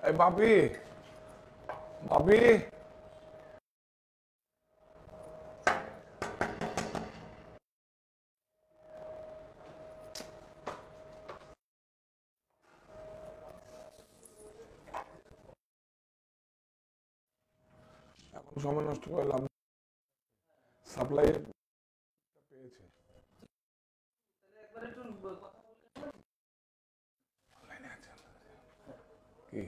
এই বাপি বাপি এখন সময় নষ্ট করে লাভ সাপ্লাই পেয়েছে কি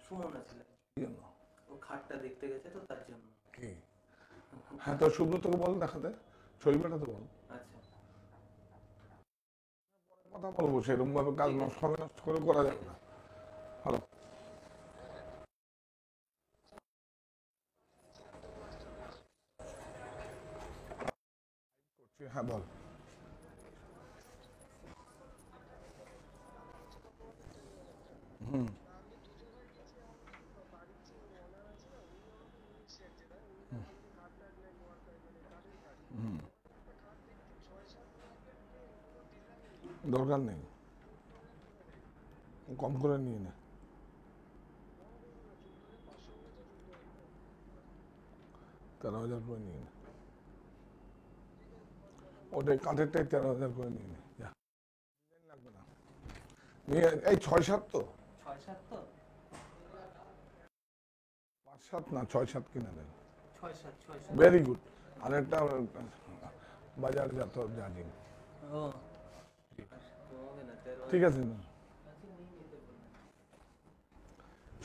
সুমন আছে কি জন্য ও খাটটা দেখতে গেছে তো তার জন্য কি হ্যাঁ তো সুব্রতকে বল দেখাতে ছবিটা তো বল আচ্ছা কথা বলবো সেরকম ভাবে কাজ সময় নষ্ট করে করা যাবে না ভালো হ্যাঁ বল দরকার নেই কম করে নিয়ে নে 13,000 করে নিয়ে নে ওটাই কাঁধেরটাই 13,000 করে নিয়ে নে যা লাগবে না নিয়ে এই 6-7 তো 6-7 তো 5-7 না 6-7 কিনে দেন 6-7 ভেরি গুড আর একটা বাজারে যা তো জানি ও ঠিক আছে না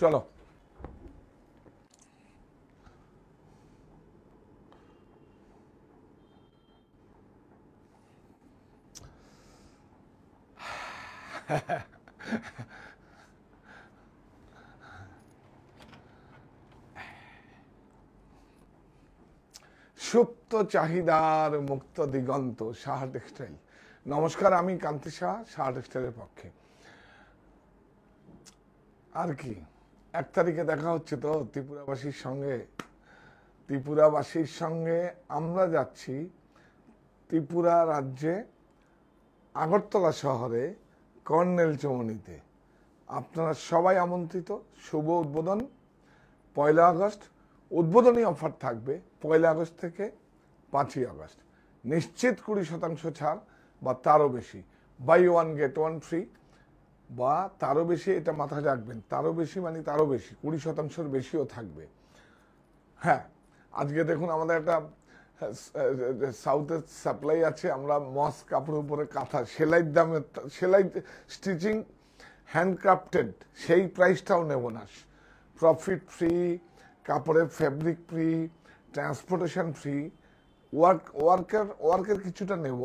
চলো সুপ্ত চাহিদার মুক্ত দিগন্ত সাহা টেক্সটাইল নমস্কার আমি কান্তি সাহা সাহা টেক্সটাইলের পক্ষে আর কি 1 তারিখে দেখা হচ্ছে তো ত্রিপুরাবাসীর সঙ্গে আমরা যাচ্ছি ত্রিপুরা রাজ্যে আগরতলা শহরে কর্নেল চৌমুহনীতে আপনারা সবাই আমন্ত্রিত শুভ উদ্বোধন 1 আগস্ট উদ্বোধনী অফার থাকবে 1 আগস্ট থেকে 5 আগস্ট নিশ্চিত 20% ছাড় বা তারও বেশি বাই 1 গেট 1 ফ্রি বা তারও বেশি এটা মাথায় রাখবেন তারও বেশি মানে তারও বেশি 20%-এর বেশিও থাকবে হ্যাঁ আজকে দেখুন আমাদের একটা সাউথের সাপ্লাই আছে আমরা মস কাপড়ের উপরে কাঁথা সেলাইয়ের দামে সেলাই স্টিচিং হ্যান্ডক্রাফটেড সেই প্রাইসটাও নেব না প্রফিট ফ্রি কাপড়ের ফ্যাব্রিক ফ্রি ট্রান্সপোর্টেশন ফ্রি ওয়ার্কের কিছুটা নেব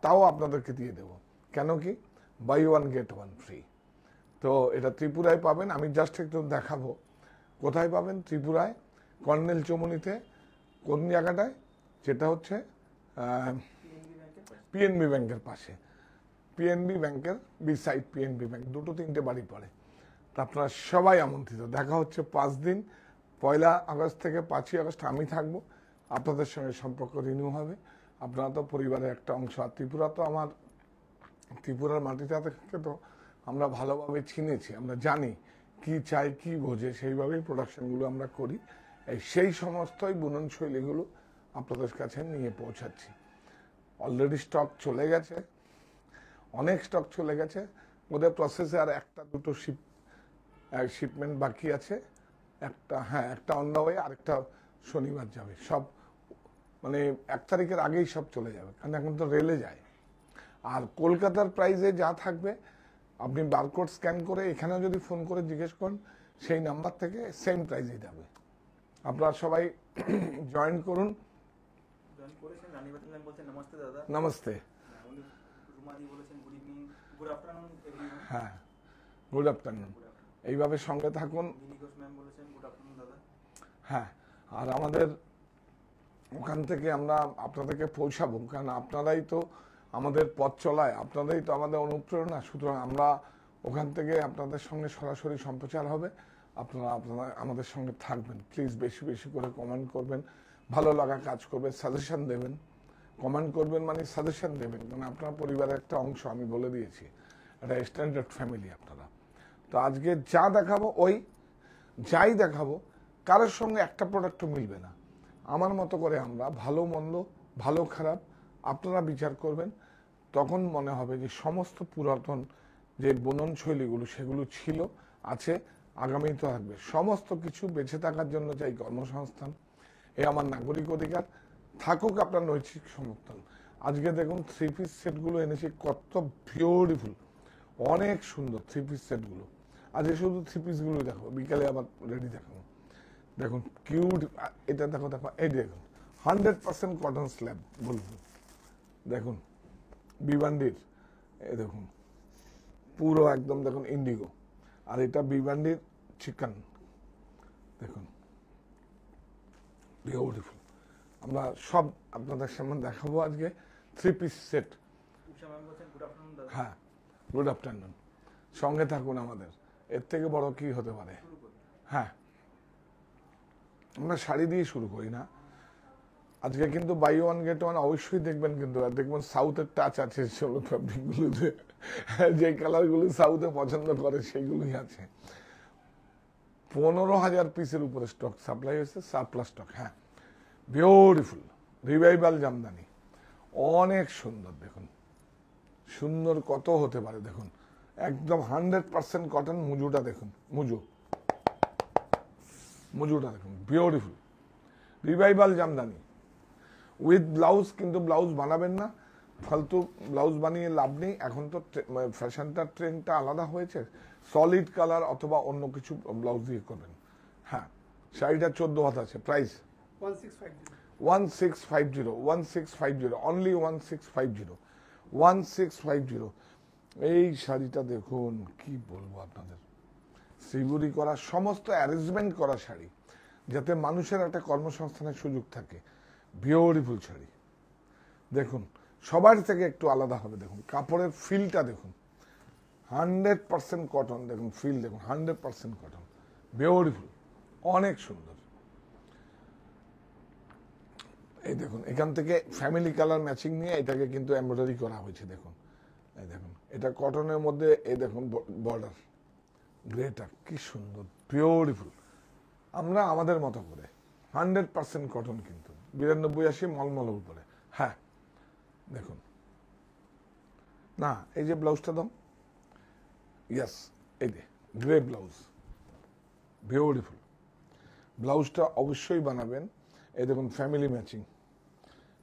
তাও আপনাদেরকে দিয়ে দেব কেন কি বাই 1 গেট 1 ফ্রি তো এটা ত্রিপুরায় পাবেন আমি জাস্ট একটু দেখাবো কোথায় পাবেন ত্রিপুরায় কর্নেল চৌমুহনীতে কোন জায়গাটায় যেটা হচ্ছে পিএনবি ব্যাংকের পাশে পিএনবি ব্যাংকের বিসাইড পিএনবি ব্যাংক 2-3টে বাড়ি পড়ে তা আপনারা সবাই আমন্ত্রিত দেখা হচ্ছে 5 দিন 1 আগস্ট থেকে 5 আগস্ট আমি থাকবো আপনাদের সঙ্গে সম্পর্ক রিনিউ হবে আপনারা তো পরিবারের একটা অংশ আর ত্রিপুরার মাটিটা থেকে তো আমরা ভালোভাবে চিনেছি আমরা জানি কি চাই কি বোঝে সেইভাবেই প্রোডাকশনগুলো আমরা করি সেই সমস্তই বুনন শৈলীগুলো আপনাদের কাছে নিয়ে পৌঁছাচ্ছি অলরেডি স্টক চলে গেছে অনেক স্টক চলে গেছে ওদের প্রসেসে আর 1-2 শিপমেন্ট বাকি আছে একটা অন দ্য ওয়ে আরেকটা শনিবার যাবে সব মানে 1 তারিখের আগেই সব চলে যাবে কারণ এখন তো রেলে যায় আর কলকাতার প্রাইসে যা থাকবে আপনি বারকোড স্ক্যান করে এখানেও যদি ফোন করে জিজ্ঞেস করেন সেই নাম্বার থেকে সেম প্রাইসেই যাবে আপনারা সবাই জয়েন করুন নমস্তে দাদা নমস্তে রুমাদি বলেছেন গুড ইভিনিং গুড আফটারনুন হ্যাঁ গুড আফটারনুন এইভাবে সঙ্গে থাকুন ম্যাম বলেছেন গুড আফটারনুন দাদা হ্যাঁ আর আমাদের ওখান থেকে আমরা আপনাদেরকে পৌঁছাবো কারণ আপনারাই তো আমাদের পথ চলায় আপনারাই তো আমাদের অনুপ্রেরণা সুতরাং আমরা ওখান থেকে আপনাদের সঙ্গে সরাসরি সম্প্রচার হবে আপনারা আমাদের সঙ্গে থাকবেন প্লিজ বেশি বেশি করে কমেন্ট করবেন ভালো লাগা কাজ করবে সাজেশন দেবেন কমেন্ট করবেন মানে সাজেশন দেবেন মানে আপনার পরিবারের একটা অংশ আমি বলে দিয়েছি একটা স্ট্যান্ডার্ড ফ্যামিলি আপনারা তো আজকে যা দেখাবো ওই যাই দেখাবো কারোর সঙ্গে একটা প্রোডাক্টও মিলবে না। আমার মতো করে আমরা ভালো মন্দ, ভালো খারাপ আপনারা বিচার করবেন, তখন মনে হবে যে সমস্ত পুরাতন যে বুনন শৈলীগুলো সেগুলো ছিল, আছে, আগামীতে থাকবে। সমস্ত কিছু বেঁচে থাকার জন্য চাই কর্মসংস্থান, এ আমার নাগরিক অধিকার, থাকুক আপনার নৈতিক সমর্থন। আজকে দেখুন থ্রি পিস সেটগুলো এনেছি, কত বিউটিফুল, অনেক সুন্দর থ্রি পিস সেটগুলো। আজকে শুধু থ্রি পিসগুলো দেখো, বিকালে আবার রেডি দেখাবো। দেখুন কিউট, এটা দেখো দেখো, এই দেখুন 100% কটন স্ল্যাব বলবো। দেখুন বিবান্ডির, এই দেখুন পুরো একদম দেখুন ইন্ডিগো, আর এটা বিবান্ডির চিকেন, দেখুন বিউটিফুল। আমরা সব আপনাদের সামনে দেখাবো আজকে থ্রি পিস সেট। উষা ম্যাম বলছেন গুড আফটারনুন দাদা। হ্যাঁ, গুড আফটারনুন, সঙ্গে থাকুন আমাদের, এর থেকে বড় কি হতে পারে। শুরু করি। হ্যাঁ, আমরা শাড়ি দিয়ে শুরু করি না আজকে, কিন্তু বাই ওয়ান গেট ওয়ান অবশ্যই দেখবেন, কিন্তু আর দেখবেন সাউথের টাচ আছে সেগুলো ফ্যাব্রিকগুলোতে, যে কালারগুলো সাউথে পছন্দ করে সেগুলোই আছে। 15,000 পিসের উপরে স্টক সাপ্লাই হয়েছে, সারপ্লাস স্টক। হ্যাঁ, বিউটিফুল রিভাইভাল জামদানি, অনেক সুন্দর। দেখুন সুন্দর কত হতে পারে, দেখুন একদম 100% কটন। মুজুটা দেখুন, মুজুটা দেখুন beautiful revival Jamdani with blouse. কিন্তু ব্লাউজ বানাবেন না, ফালতু ব্লাউজ বানিয়ে লাভ নেই। এখন তো ফ্যাশনটা ট্রেন্ডটা আলাদা হয়েছে, সলিড কালার অথবা অন্য কিছু ব্লাউজ দিয়ে করবেন। হ্যাঁ, শাড়িটা 14 হাত আছে, প্রাইস 1650, অনলি 1650। এই শাড়িটা দেখুন, কি বলবো আপনাদের, সিগুরি করা, সমস্ত অ্যারেঞ্জমেন্ট করা শাড়ি, যাতে মানুষের একটা কর্মসংস্থানের সুযোগ থাকে। বিউটিফুল শাড়ি দেখুন, সবার থেকে একটু আলাদা হবে। দেখুন কাপড়ের ফিলটা দেখুন, 100% কটন। দেখুন ফিল দেখুন, 100% কটন, বিউটিফুল, অনেক সুন্দর। এই দেখুন এখান থেকে ফ্যামিলি কালার ম্যাচিং নিয়ে এটাকে কিন্তু এমব্রয়ডারি করা হয়েছে। দেখুন এই দেখুন, এটা কটনের মধ্যে, এই দেখুন বর্ডার গ্রেটা কি সুন্দর, বিউটিফুল। আমরা আমাদের মতো করে 100% কটন, কিন্তু 92-80 মলমলের উপরে। হ্যাঁ দেখুন না, এই যে ব্লাউজটা দাও, ইয়েস, এই যে গ্রে ব্লাউজ, বিউটিফুল। ব্লাউজটা অবশ্যই বানাবেন। এই দেখুন ফ্যামিলি ম্যাচিং,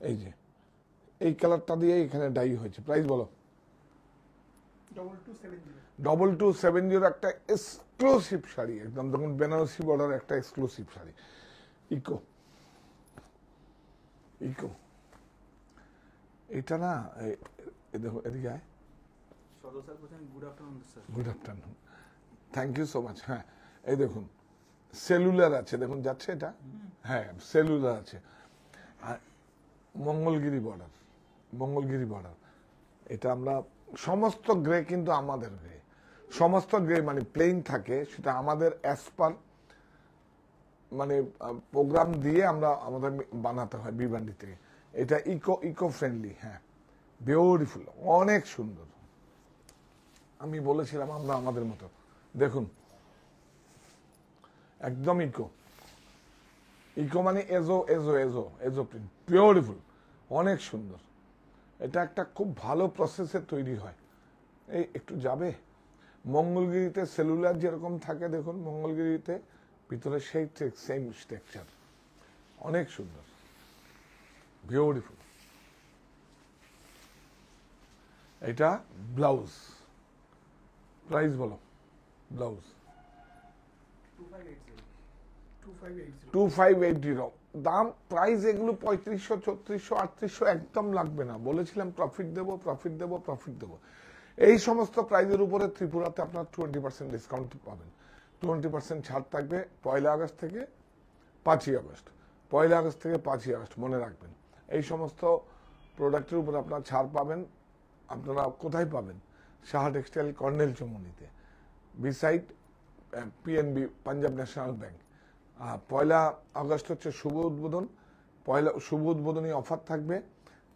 এই যে এই কালারটা দিয়ে এখানে ডাই হয়েছে। প্রাইস বলো। 2270 একটা এক্সক্লুসিভ শাড়ি, একদম দেখুন বেনারসি বর্ডার একটা এক্সক্লুসিভ শাড়ি, ইকো। এটা না, দেখো এদিকে আয়। সদর স্যার বলছেন good afternoon sir. Good afternoon, thank you so much. হ্যাঁ, এই দেখুন সেলুলার আছে, দেখুন যাচ্ছে এটা। হ্যাঁ, সেলুলার আছে, আর মঙ্গলগিরি বর্ডার। এটা আমরা সমস্ত গ্রে, কিন্তু আমাদের গ্রে, সমস্ত গ্রে মানে প্লেন থাকে, সেটা আমাদের অ্যাজ পার মানে প্রোগ্রাম দিয়ে আমরা আমাদের বানাতে হয় বিবান্ডি থেকে। এটা ইকো ফ্রেন্ডলি। হ্যাঁ, বিউটিফুল, অনেক সুন্দর। আমি বলেছিলাম আমরা আমাদের মতো। দেখুন একদম ইকো মানে এজো প্রিন্ট, বিউটিফুল, অনেক সুন্দর। এটা একটা খুব ভালো প্রসেসে তৈরি হয়। এই একটু যাবে, মঙ্গলগিরিতে সেলুলার যেরকম থাকে, দেখুন মঙ্গলগিরিতে ভিতরে সেই সেম স্ট্রাকচার, অনেক সুন্দর, বিউটিফুল। এটা ব্লাউজ, প্রাইস বলো। ব্লাউজ 2580 দাম, প্রাইস এগুলো 3500, 3400, 3800 একদম লাগবে না। বলেছিলাম প্রফিট দেবো। এই সমস্ত প্রাইজের উপরে ত্রিপুরাতে আপনার 20% ডিসকাউন্ট পাবেন, 20% ছাড় থাকবে 1 আগস্ট থেকে 5 আগস্ট। 1 আগস্ট থেকে 5 আগস্ট মনে রাখবেন। এই সমস্ত প্রোডাক্টের উপর আপনার ছাড় পাবেন। আপনারা কোথায় পাবেন? সাহা টেক্সটাইল, কর্নেল চৌমুহনীতে, beside PNB, Punjab national bank. 1 August হচ্ছে শুভ উদ্বোধন, শুভ উদ্বোধনী অফার থাকবে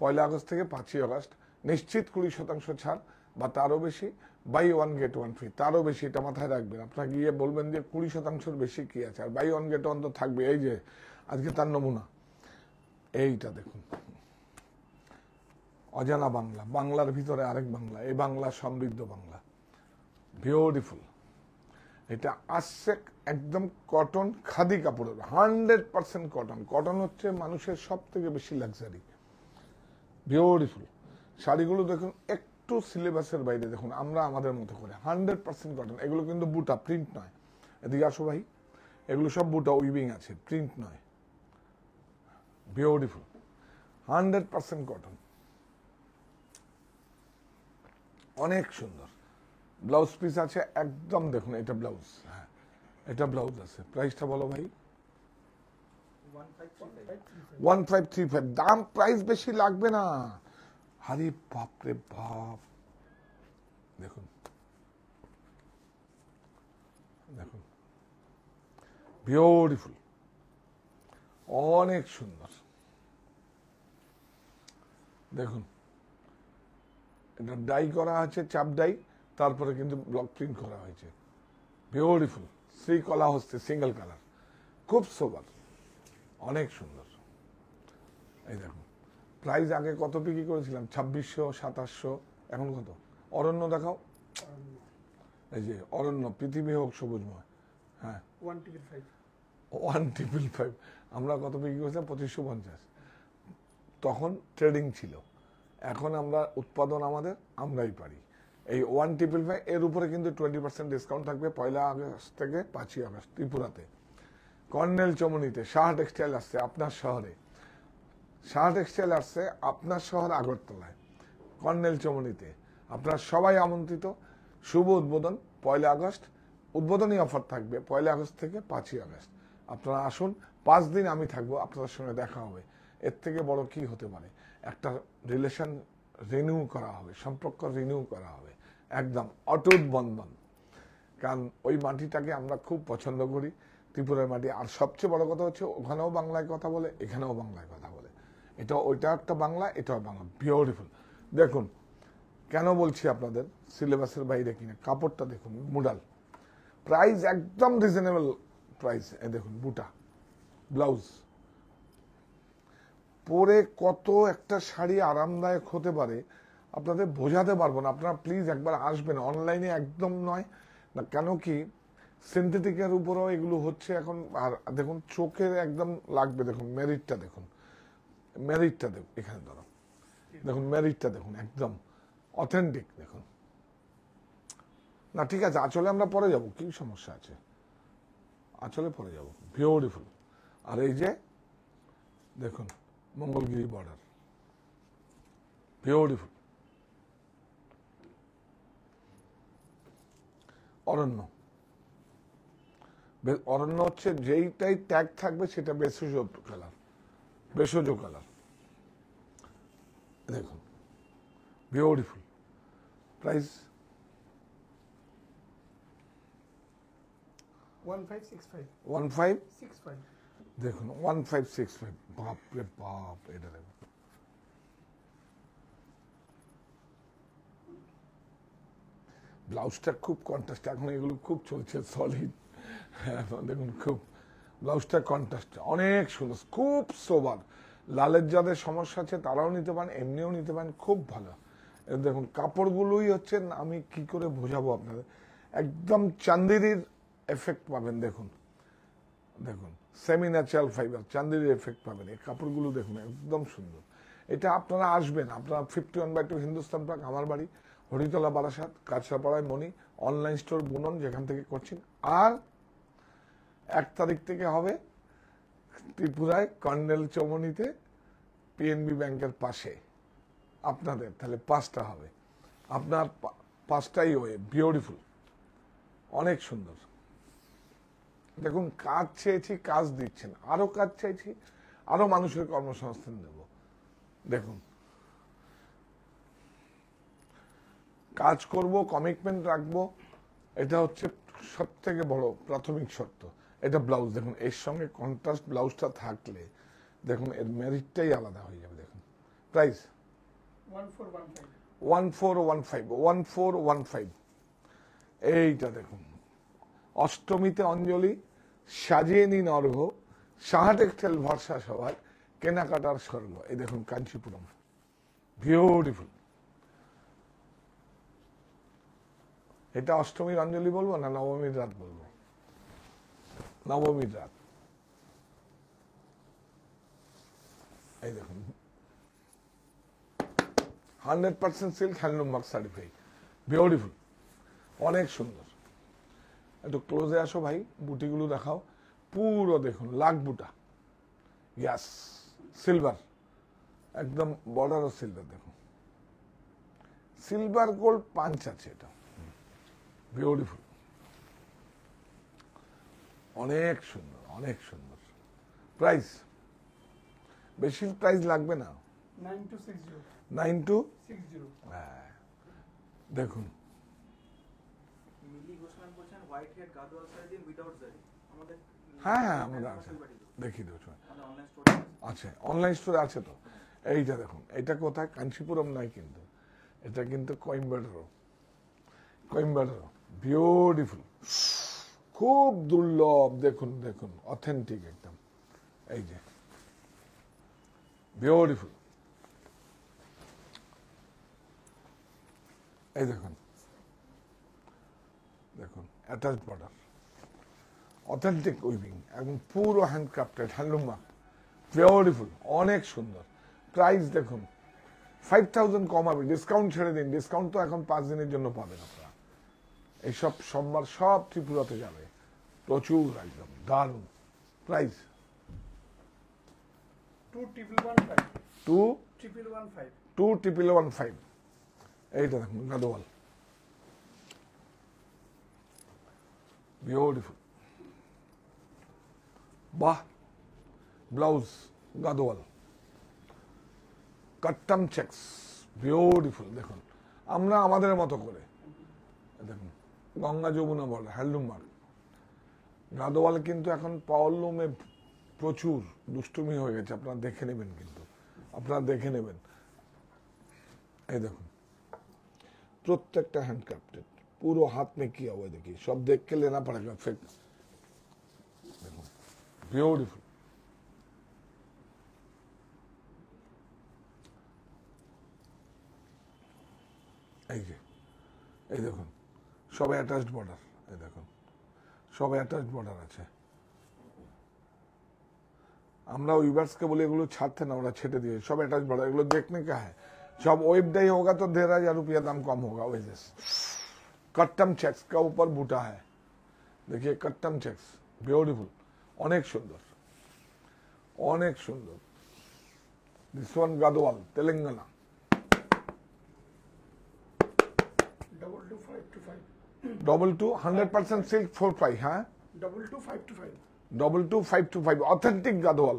1 আগস্ট থেকে 5 আগস্ট। নিশ্চিত 20% ছাড় বা তারও বেশি, buy one get one free, তারও বেশি, এটা মাথায় রাখবেন। আপনারা গিয়ে বলবেন যে 20% বেশি কি আছে, আর বাই ওয়ান গেট ওয়ান তো থাকবে। এই যে আজকে তার নমুনা এইটা দেখুন, অজানা বাংলা, বাংলার ভিতরে আরেক বাংলা, এই বাংলা সমৃদ্ধ বাংলা, বিউটিফুল। এটা আসছে একদম কটন খাদি কাপড়ের, 100% কটন। কটন হচ্ছে মানুষের সব থেকে বেশি লাক্সারি, বিউটিফুল। শাড়িগুলো দেখুন একটু সিলেবাসের বাইরে, দেখুন আমরা আমাদের মতো করে 100% কটন। এগুলো কিন্তু বুটা, প্রিন্ট নয়। এদিকে আসো ভাই, এগুলো সব বুটা উইভিং আছে, প্রিন্ট নয়, বিউটিফুল 100% কটন, অনেক সুন্দর। ব্লাউজ পিস আছে একদম, দেখুন এটা ব্লাউজ, হ্যাঁ এটা ব্লাউজ আছে। প্রাইসটা বলো ভাই। 1535, দাম প্রাইস বেশি লাগবে না। আরে বাপরে বাপ, দেখুন দেখুন, বিউটিফুল, অনেক সুন্দর। দেখুন এটা ডাই করা আছে, চাপ ডাই, তারপরে কিন্তু ব্লক প্রিন্ট করা হয়েছে, বিউটিফুল। শ্রীকলা হস্তে, সিঙ্গেল কালার, খুব সোবার, অনেক সুন্দর। এই দেখুন প্রাইস আগে কত বিক্রি করেছিলাম, 2600, 2700, এখন কত? অরণ্য দেখাও, এই যে অরণ্য, পৃথিবী হোক সবুজময়, হ্যাঁ 1555, আমরা কত বিক্রি করেছিলাম? 2550। তখন ট্রেডিং ছিল, এখন আমরা উৎপাদন আমাদের, আমরাই পারি। এই 1555 এর উপরে কিন্তু 20% ডিসকাউন্ট থাকবে 1 আগস্ট থেকে 5 আগস্ট ত্রিপুরাতে। কর্নেল চমনিতে শাহ টেক্সটাইল আসছে আপনার শহরে, শাহ টেক্সটাইল আসছে আপনার শহর আগরতলায়, কর্নেল চমনিতে। আপনারা সবাই আমন্ত্রিত। শুভ উদ্বোধন 1 আগস্ট, উদ্বোধনী অফার থাকবে 1 আগস্ট থেকে 5 আগস্ট। আপনারা আসুন, 5 দিন আমি থাকবো, আপনাদের সঙ্গে দেখা হবে। এর থেকে বড় কি হতে পারে? একটা রিলেশন রিনিউ করা হবে, সম্পর্ক রিনিউ করা হবে, একদম অটুট বন্ধন। কারণ ওই মাটিটাকে আমরা খুব পছন্দ করি, ত্রিপুরার মাটি। আর সবচেয়ে বড় কথা হচ্ছে ওখানেও বাংলায় কথা বলে, এখানেও বাংলায় কথা বলে। এটা ওইটা একটা বাংলা, এটাও বাংলা, বিউটিফুল। দেখুন কেন বলছি আপনাদের সিলেবাসের বাইরে কিনা, কাপড়টা দেখুন, মুডাল, প্রাইস একদম রিজনেবল প্রাইস। দেখুন বুটা, ব্লাউজ, পরে কত একটা শাড়ি আরামদায়ক হতে পারে আপনাদের বোঝাতে পারবো না। আপনারা প্লিজ একবার আসবেন, অনলাইনে একদম নয় না। কেন কি সিনথেটিকের উপরেও এগুলো হচ্ছে এখন। আর দেখুন চোখের একদম লাগবে, দেখুন মেরিটটা দেখুন, মেরিটটা দেখুন, এখানে ধরো দেখুন মেরিটটা দেখুন, একদম অথেন্টিক। দেখুন না, ঠিক আছে আঁচলে আমরা পরে যাব, কি সমস্যা আছে, আঁচলে পরে যাব, বিউটিফুল। আর এই যে দেখুন মঙ্গলগিরি বর্ডার, বিউটিফুল। অরণ্য, অরণ্য হচ্ছে যেইটাই ট্যাগ থাকবে সেটা ভেষজ কালার, ভেষজ কালার। দেখুন বিউটিফুল। প্রাইস 1565 দেখুন 1565, বাপরে বাপ, এটা দেখুন ব্লাউজটা খুব কন্ট্রাস্ট, এখন এগুলো খুব চলছে সলিড, দেখুন খুব ব্লাউজটা কন্ট্রাস্ট, অনেক সুন্দর, খুব সোবার। লালের যাদের সমস্যা আছে তারাও নিতে পারেন, এমনিও নিতে পারেন, খুব ভালো। দেখুন কাপড়গুলোই হচ্ছে, আমি কি করে বোঝাবো আপনাদের, একদম চান্দেরির এফেক্ট পাবেন। দেখুন দেখুন সেমি ন্যাচারাল ফাইবার, চান্দেরির এফেক্ট পাবেন। এই কাপড়গুলো দেখুন একদম সুন্দর। এটা আপনারা আসবেন, আপনারা 51/2 হিন্দুস্তান পার্ক, আমার বাড়ি হরিতলা, বারাসাত, কাছড়াপাড়ায় মণি, অনলাইন স্টোর বুনন যেখান থেকে করছেন। আর 1 তারিখ থেকে হবে ত্রিপুরায় কর্নেল চৌমনিতে, পিএনবি ব্যাংকের পাশে আপনাদের, তাহলে 5টা হবে আপনার, 5টাই ওয়ে, বিউটিফুল, অনেক সুন্দর। দেখুন কাজ চেয়েছি, কাজ দিচ্ছেন, আরো কাজ চাইছি, আরো মানুষের কর্মসংস্থান দেব। দেখুন কাজ করব, কমিটমেন্ট রাখবো, এটা হচ্ছে সব থেকে বড় প্রাথমিক শর্ত। এটা ব্লাউজ দেখুন, এর সঙ্গে কন্ট্রাস্ট ব্লাউজটা থাকলে দেখুন এর মেরিটটাই আলাদা হয়ে যাবে। দেখুন প্রাইস 1415 1415, এইটা দেখুন, অষ্টমীতে অঞ্জলি, সাজিয়ে নিন অর্ঘ্য, সাহা টেক্সটাইল ভরসা সবার, কেনাকাটার স্বর্গ। এই দেখুন কাঞ্চিপুরম, বিউটিফুল। এটা অষ্টমীর অঞ্জলি বলবো না নবমীর রাত বলবো? নবমীর রাত। এই দেখুন 100% silk, handloom mark certified, beautiful, অনেক সুন্দর। একটু ক্লোজে আসো ভাই, বুটিগুলো দেখাও। পুরো দেখুন লাখ বুটা, ইয়াস, সিলভার, একদম বর্ডারও সিলভার। দেখুন সিলভার গোল্ড পাঞ্চ আছে, এটা বিউটিফুল, অনেক সুন্দর, অনেক সুন্দর। প্রাইস বেশি প্রাইস লাগবে না, 9260 9260। হ্যাঁ দেখুন, মিলি ঘোষমান বলছেন হোয়াইট হেড গাদওয়াল শাড়ি দিন উইদাউট জারি। আমাদের হ্যাঁ হ্যাঁ আমরা আছে, দেখিয়ে দেবো। আমাদের অনলাইন স্টোরে আছে, অনলাইন স্টোরে আছে তো। এইটা দেখুন, এটা কোথায়? কাঞ্চিপুরম নয় কিন্তু, এটা কিন্তু কোয়েম্বাটোর, কোয়েম্বাটোর, বিউটিফুল, খুব দুর্লভ। দেখুন দেখুন, অথেন্টিক একদম, এই যে বিউটিফুল। এই দেখুন, দেখুন অ্যাটাচ বর্ডার, অথেন্টিক উইভিং, এবং পুরো হ্যান্ডক্রাফটেড, হ্যান্ডলুম মার্ক, বিউটিফুল, অনেক সুন্দর। প্রাইস দেখুন 5000 কম হবে, ডিসকাউন্ট ছেড়ে দিন। ডিসকাউন্ট তো এখন 5 দিনের জন্য পাবেন আপনারা। এইসব সোমবার সব ত্রিপুরাতে যাবে, প্রচুর, একদম দারুণ। প্রাইস 2115 2115। 2115। এইটা দেখুন গাদোয়াল, বিউটিফুল, বাহ। ব্লাউজ গাদোয়াল, কাট্টাম চেক্স, বিউটিফুল। দেখুন আমরা আমাদের মতো করে, দেখুন গঙ্গা যমুনা বলে, হ্যান্ডলুম মার্ক। গাদোয়াল কিন্তু এখন পাওয়ারলুমে প্রচুর দুষ্টুমি হয়ে গেছে, আপনারা দেখে নেবেন, কিন্তু আপনারা দেখে নেবেন। এই দেখুন প্রত্যেকটা হ্যান্ডক্রাফটেড, পুরো हाथ में किया हुआ है। देखिए सब देख के लेना पड़ेगा फिर। देखो ब्यूटीफुल, এই যে, এই দেখুন সব অ্যাটাচড বর্ডার, এই দেখুন সব অ্যাটাচড বর্ডার আছে। আমরা উইভাर्स के बोले এগুলো ছাড়তে না, ওরা ছেটে দিয়ে সব অ্যাটাচ बॉर्डर। এগুলো देखने का है, सब वेब डाई होगा तो 1,500 रुपया दाम कम होगा। वैसे कट्टम चेक्स का ऊपर बूटा है, देखिए कट्टम चेक्स, ब्यूटीफुल, অনেক সুন্দর, অনেক সুন্দর। This one Gadwal, Telangana, 22525 22 100% silk 45। हाँ 22525 22525 ऑथेंटिक गादोवाल।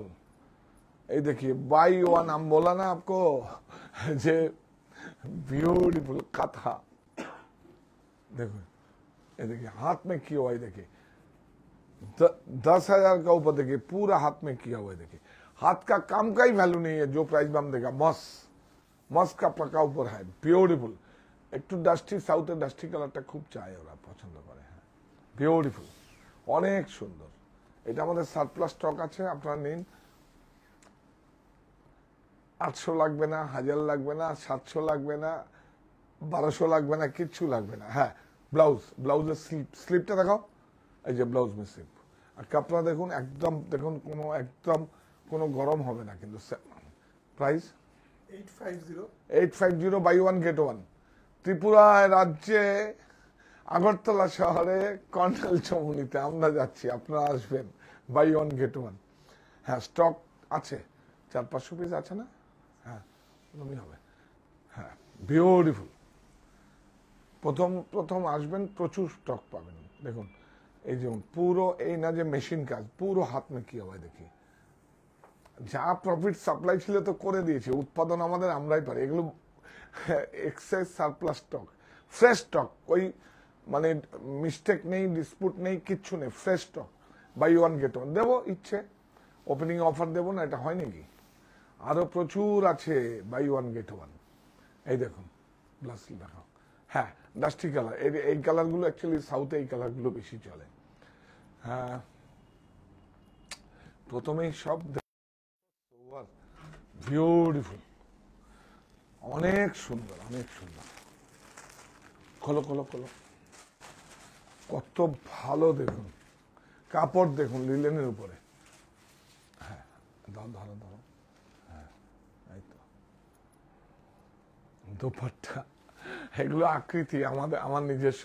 ये देखिए बाई वन, हम बोला ना आपको जे ब्यूटीफुल कथा। देखो ये देखिए हाथ में किया हुआ है, देखिए 10,000 का ऊपर, देखिए पूरा हाथ में किया हुआ है। देखिए हाथ का काम का ही वैल्यू नहीं है, जो प्राइस में हम देगा। मस मस का पक्का ऊपर है, ब्यूटीफुल। একটু ডাস্টি, সাউথে ডাস্টি কালারটা খুব চায়, ওরা পছন্দ করে। হ্যাঁ বিউটিফুল, অনেক সুন্দর। এটা আমাদের সারপ্লাস স্টক আছে, আপনারা নিন। 800 লাগবে না, 1000 লাগবে না, 700 লাগবে না, 1200 লাগবে না, কিচ্ছু লাগবে না। হ্যাঁ ব্লাউজ, ব্লাউজের স্লিপটা দেখাও, এই যে ব্লাউজ में স্লিপ। আর কাপড়া দেখুন একদম, দেখুন কোনো একদম কোনো গরম হবে না কিন্তু। Price 850 by 1 get 1। ত্রিপুরা রাজ্যে আগরতলা শহরে কর্নেল চৌমুনিতে আমরা যাচ্ছি, আপনারা আসবেন, বাই 1 গেট 1। হ্যাঁ স্টক আছে, 400-500 পিস আছে না? হ্যাঁ ওরকমই হবে। হ্যাঁ বিউটিফুল, প্রথম আসবেন, প্রচুর স্টক পাবেন। দেখুন এই যেমন পুরো, এই না যে মেশিন কাজ, পুরো হাত में किया हुआ है। देखिए যা প্রফিট সাপ্লাই ছিল তো করে দিয়েছে, উৎপাদন আমাদের আমরাই পারি। এগুলো excess surplus stock, fresh stock, ওই মানে মিস্টেক নেই, ডিসপুট নেই, কিচ্ছু নেই, ফ্রেশ স্টক। বাই 1 গেট 1 দেবো, ইচ্ছে ওপেনিং অফার দেবো না, এটা হয় নাকি? আরো প্রচুর আছে বাই 1 গেট 1। এই দেখুন ব্লাউজ দেখাও, হ্যাঁ ডাস্টি কালার, এই কালারগুলো অ্যাকচুয়ালি সাউথে এই কালারগুলো বেশি চলে। হ্যাঁ প্রথমেই সব বিউটিফুল, অনেক সুন্দর, অনেক সুন্দর। খোলো খোলো খোলো, কত ভালো দেখুন, কাপড় দেখুন লিলেনের উপরে। হ্যাঁ ধরো ধরো ধরো, হ্যাঁ এই তো দোপাট্টা, এগুলো আকৃতি, আমার নিজস্ব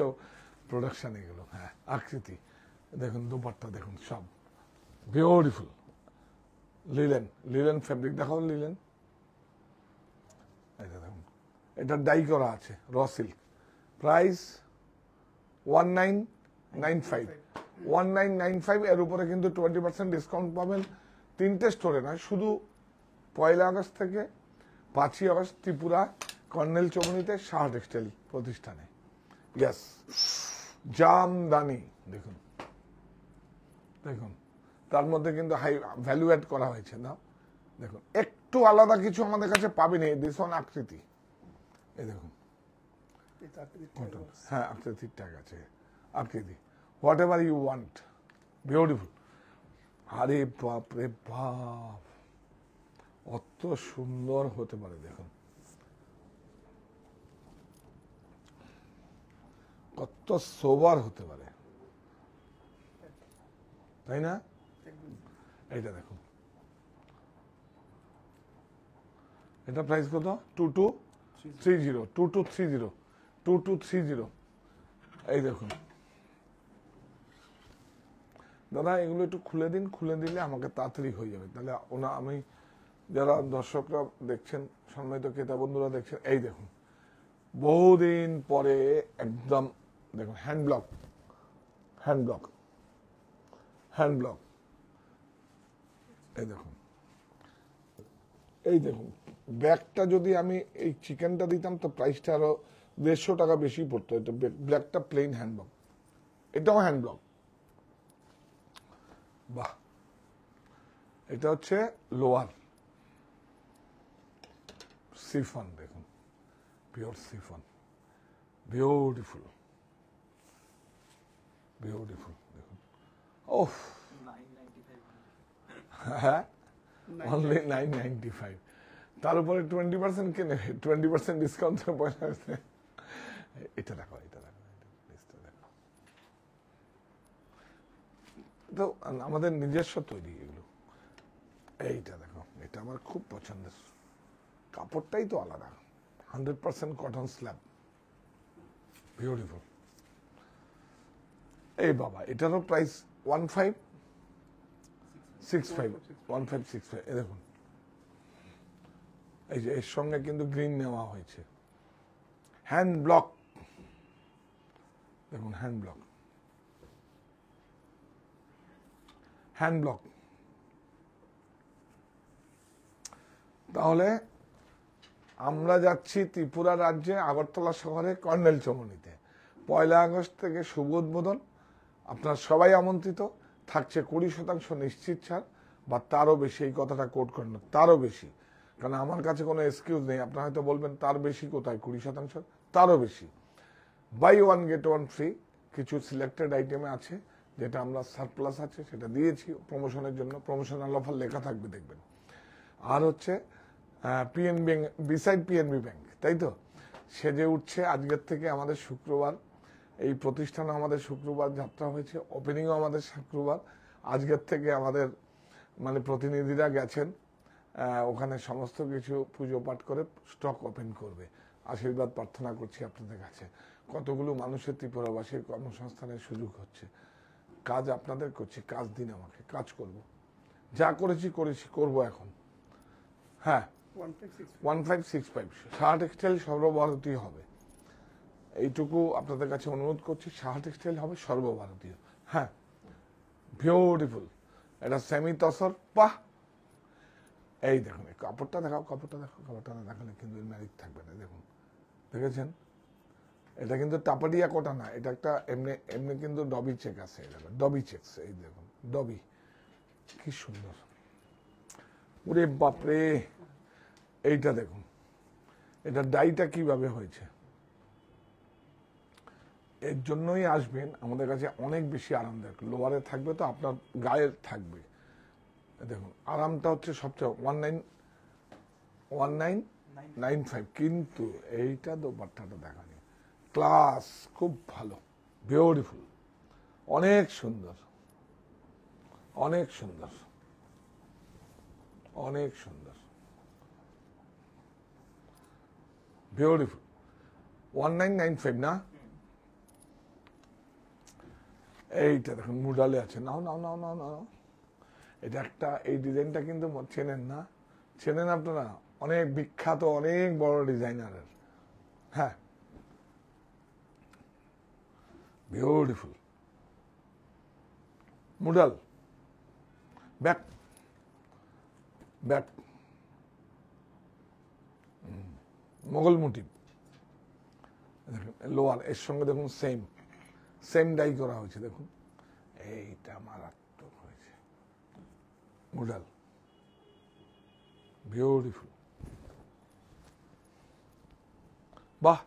প্রোডাকশন এগুলো। হ্যাঁ আকৃতি দেখুন, দোপাট্টা দেখুন, সব বিউটিফুল লিলেন, লিলেন ফেব্রিক দেখাও, লিলেন এটা দেখুন, এটা ডাই করা আছে র সিল্ক। প্রাইস 1995, 1995। এর উপরে কিন্তু 20% ডিসকাউন্ট পাবেন। 3টে স্টোরে নয়, শুধু 1 আগস্ট থেকে 5 আগস্ট ত্রিপুরা কর্নেল চৌমুহনীতে সাহা টেক্সটাইল প্রতিষ্ঠানে। ইয়েস, জামদানি দেখুন, দেখুন তার মধ্যে কিন্তু হাই ভ্যালু অ্যাড করা হয়েছে না। দেখুন একটু আলাদা কিছু আমাদের কাছে পাবেনি, দিস ওয়ান আকৃতি, এই দেখুন হ্যাঁ আকৃতির ট্যাগ আছে, আকৃতি whatever you want, beautiful. আরে বাপ রে বাপ, অত সুন্দর হতে পারে দেখুন, কত সোবার হতে পারে, তাই না? এইটা দেখুন, এটা প্রাইস কত? 2230, 2230, 2230। এই দেখুন দাদা, এগুলো একটু খুলে দিন, খুলে দিলে আমাকে তাড়াতাড়ি হয়ে যাবে, তাহলে আমি যারা দর্শকরা দেখছেন, সম্মানিত ক্রেতা বন্ধুরা দেখছেন, এই দেখুন বহুদিন পরে একদম দেখুন hand block, hand block, hand block, এই দেখুন, এই দেখুন ব্যাগটা যদি আমি এই চিকেনটা দিতাম তো প্রাইসটা আরো 150 টাকা বেশি পড়তো। এটা ব্ল্যাকটা প্লেন হ্যান্ড ব্লক, এটাও হ্যান্ড ব্লক। বাহ, এটা হচ্ছে লোয়ার সিফন, দেখুন পিওর সিফন, বিউটিফুল, বিউটিফুল দেখুন। ওফ, 995। হ্যাঁ অনলি 995, তার উপরে 20% কিনে 20% ডিসকাউন্ট পয়সা আছে। এটা দেখো, এটা দেখো, এটা দেখো, তো আমাদের নিজস্ব তৈরি এগুলো। এইটা দেখো, এটা আমার খুব পছন্দের, কাপড়টাই তো আলাদা, 100% কটন স্ল্যাব, বিউটিফুল। এই বাবা, এটারও প্রাইস 1565, 1565। এ দেখুন, এই যে এর সঙ্গে কিন্তু গ্রিন নেওয়া হয়েছে, হ্যান্ড ব্লক দেখুন, হ্যান্ড ব্লক, হ্যান্ড ব্লক। তাহলে আমরা যাচ্ছি ত্রিপুরা রাজ্যে আগরতলা শহরে কর্নেল চৌমুহনীতে 1 আগস্ট থেকে শুভ উদ্বোধন। আপনারা সবাই আমন্ত্রিত, থাকছে 20% নিশ্চিত ছাড়, বা তারও বেশি, এই কথাটা কোট করেন না, তারও বেশি, কারণ আমার কাছে কোনো এক্সকিউজ নেই। আপনারা হয়তো বলবেন তার বেশি কোথায়, 20%, তারও বেশি। বাই 1 গেট 1 ফ্রি কিছু সিলেক্টেড আইটেমে আছে, যেটা আমরা সারপ্লাস আছে সেটা দিয়েছি প্রমোশনের জন্য, প্রমোশনাল অফার লেখা থাকবে দেখবেন। আর হচ্ছে PNB bank, beside PNB bank, তাই তো সেজে উঠছে আজকের থেকে আমাদের শুক্রবার, এই প্রতিষ্ঠানে আমাদের শুক্রবার যাত্রা হয়েছে, ওপেনিংও আমাদের শুক্রবার। আজকের থেকে আমাদের মানে প্রতিনিধিরা গেছেন, ওখানে সমস্ত কিছু পুজো পাঠ করে স্টক ওপেন করবে। আশীর্বাদ প্রার্থনা করছি আপনাদের কাছে। কতগুলো মানুষের ত্রিপুরাবাসীর কর্মসংস্থানের সুযোগ হচ্ছে, কাজ আপনাদের করছি, কাজ দিন আমাকে, কাজ করব, যা করেছি করব এখন। হ্যাঁ 1565 সাহা টেক্সটাইল সর্বভারতীয় হবে, এইটুকু আপনাদের কাছে অনুরোধ করছি। সাহা টেক্সটাইল হবে সর্বভারতীয়। হ্যাঁ বিউটিফুল, এটা সেমি তসর, বাহ। এই দেখুন কাপড়টা দেখাও, কাপড়টা দেখো, কাপড়টা না দেখালে কিন্তু ম্যারিক থাকবে না। দেখুন, দেখেছেন, এটা কিন্তু টাপাডিয়া কোটা না, এটা একটা এমনি এমনি কিন্তু ডবি চেক আছে, ডবি চেকস, এই দেখুন ডবি, কি সুন্দর, ওরে বাপরে। এইটা দেখুন, এটা ডাইটা কিভাবে হয়েছে, এর জন্যই আসবেন, আমাদের কাছে অনেক বেশি আরামদায়ক। লোয়ারে থাকবে তো আপনার গায়ের থাকবে। দেখুন আরামটা হচ্ছে সবচেয়ে 1995, কিন্তু এইটা দোপাট্টাটা দেখানি ক্লাস, খুব ভালো, বিউটিফুল, অনেক সুন্দর, অনেক সুন্দর, অনেক সুন্দর, বিউটিফুল। 1995 না? এইটা দেখুন মুডালে আছে। নাও নাও নাও নাও নাও, এটা একটা, এই ডিজাইনটা কিন্তু চেনেন না? চেনেন আপনারা? অনেক বিখ্যাত, অনেক বড় ডিজাইনারের। হ্যাঁ, beautiful মুডাল, back back, Mughal motive. দেখুন লোয়ার এর সঙ্গে দেখুন সেম ডাই করা হয়েছে। দেখুন এইটা মারাত্মক হয়েছে, মুডাল, বিউটিফুল, বাহ।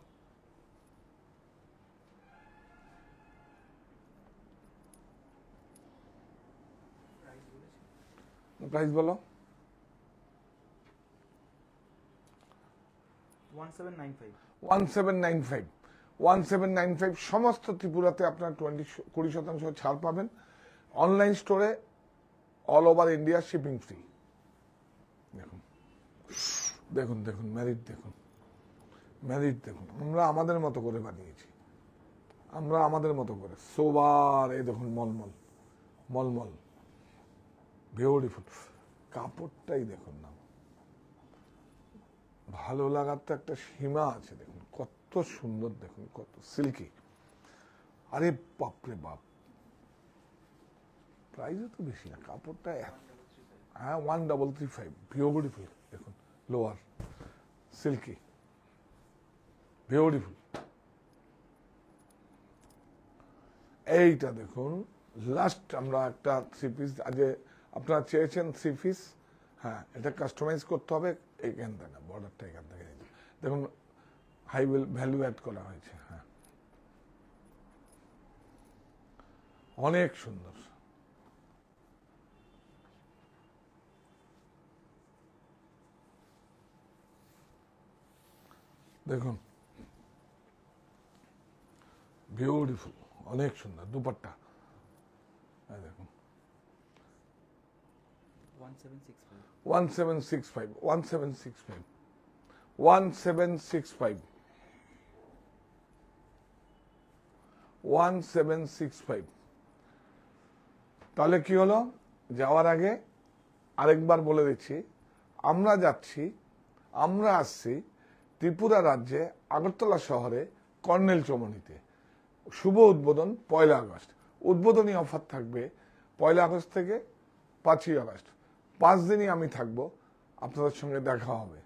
প্রাইস বলো। 1795 1795 সমস্ত ত্রিপুরাতে আপনার 20% ছাড় পাবেন। অনলাইন স্টোরে all over India shipping free. দেখুন দেখুন দেখুন ম্যারিট, দেখুন ম্যারিট, দেখুন আমরা আমাদের মতো করে বানিয়েছি, আমরা আমাদের মতো করে সোবার। এই দেখুন মলমল মলমল, বিউটিফুল। কাপড়টাই দেখুন না, ভালো লাগার তো একটা সীমা আছে। দেখুন কত সুন্দর, দেখুন কত সিল্কি। আরে বাপরে বাপ, প্রাইসও তো বেশি না, কাপড়টা হ্যাঁ 1335, বিউটিফুল। দেখুন লোয়ার সিল্কি, বিউটিফুল। এইটা দেখুন লাস্ট আমরা একটা 3 পিস, আজ আপনারা চেয়েছেন 3 পিস। হ্যাঁ, এটা কাস্টমাইজ করতে হবে এইখান থেকে, বর্ডারটা এখান থেকে। দেখুন হাই ভ্যালু অ্যাড করা হয়েছে। হ্যাঁ, অনেক সুন্দর। দেখুন বিউটিফুল, অনেক সুন্দর দুপাট্টা। দেখুন 1765 1765 1765 1765। তাহলে কি হলো? যাওয়ার আগে আরেকবার বলে দিচ্ছি, আমরা আসছি ত্রিপুরা রাজ্যে আগরতলা শহরে কর্নেল চৌমুহনীতে। শুভ উদ্বোধন 1 আগস্ট। উদ্বোধনী অফার থাকবে 1 আগস্ট থেকে 5 আগস্ট। 5 দিনই আমি থাকবো, আপনাদের সঙ্গে দেখা হবে।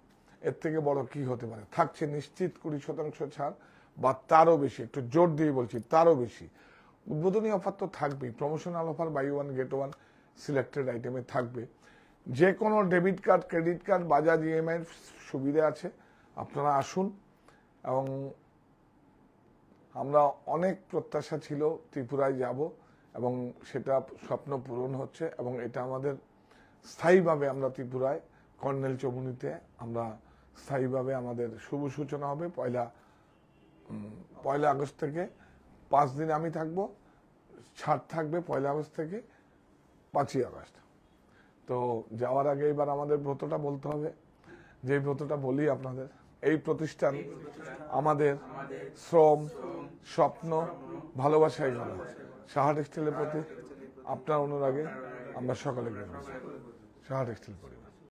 এর থেকে বড় কি হতে পারে? থাকছে নিশ্চিত 20% ছাড় বা তারও বেশি, একটু জোর দিয়ে বলছি তারও বেশি। উদ্বোধনী অফার তো থাকবেই, promotional offer buy 1 get 1 selected আইটেমে থাকবে। যে কোনো debit card, credit card, Bajaj EMI এর সুবিধা আছে। আপনারা আসুন। এবং আমরা অনেক প্রত্যাশা ছিল ত্রিপুরায় যাব, এবং সেটা স্বপ্ন পূরণ হচ্ছে। এবং এটা আমাদের স্থায়ীভাবে, আমরা ত্রিপুরায় কর্নেল চৌমুহনীতে আমরা স্থায়ীভাবে আমাদের শুভ সূচনা হবে 1 আগস্ট থেকে। 5 দিন আমি থাকবো, ছাড় থাকবে 1 আগস্ট থেকে 5 আগস্ট। তো যাওয়ার আগে এবার আমাদের ব্রতটা বলতে হবে, যে ব্রতটা বলি আপনাদের। এই প্রতিষ্ঠান আমাদের শ্রম, স্বপ্ন, ভালোবাসায় গড়া। সাহা টেক্সটাইলের প্রতি আপনার অনুরাগে আমরা সকলে গর্বিত। সাহা টেক্সটাইল পরিবার।